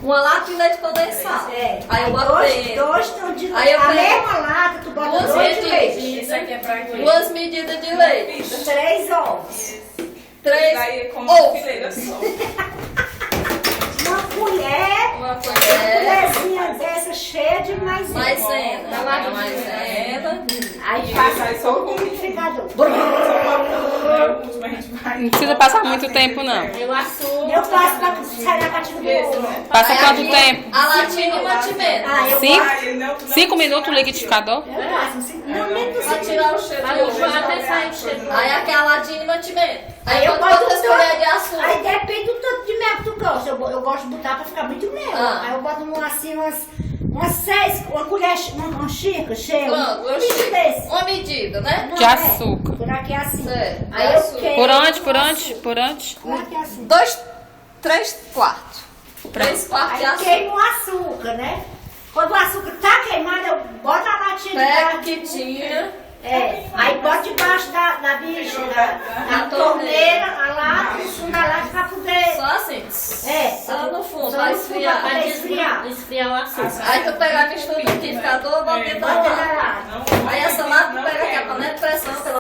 uma lata de leite condensado. É. Aí eu boto dentro. Dois tons de Aí leite. eu A pego mesma lata, tu bota duas dois de leite. medidas. Isso aqui é pra quê? 2 medidas de leite. 3 ovos. 3 Daí como ovos. fileira só. Uma colher. Uma Uma colher. colherzinha dessa cheia de maisena. Maisena. Maisena. Aí passa Sai só todo com o liquidificador. o último a gente vai. Não precisa passar muito tempo, não. Eu açúcar. Eu passo pra sair da caixinha do Esse, bolo. né? Passa Aí quanto aqui, tempo? A latinha e mantimento. Ah, eu Cinco? Ah, ele não 5 minutos o liquidificador? Eu passo. Não, menos Pra tirar o cheiro. Aí eu vou até sair o cheiro. Aí aquela latinha de mantimento. Aí eu boto boto 2 colheres de açúcar. Aí depende do tanto de mel que tu gosta. Eu gosto de botar pra ficar muito mel. Ah. Aí eu boto umas 6, uma colher, uma xícara cheia. Pronto, eu bicho desse. Uma medida, né? Não, De é. açúcar. Por aqui é assim. Certo, Aí de eu açúcar. queimo Por onde, o por onde, açúcar. por onde? Por aqui é assim. 3 quartos. 3 quartos de Aí açúcar. queimo o açúcar, né? Quando o açúcar tá queimado, eu boto a latinha Pega de que tinha. aí boto debaixo da bicha, da torneira, a lata, no fundo da lata pra poder. Só assim. Só no fundo, só pra no fundo, esfriar. pra esfriar. Esfriar o açúcar. Aí tu pega a mistura do liquidificador, bota dentro da Bota lata. na lata. Aí essa lata tu pega aqui a panela de pressão,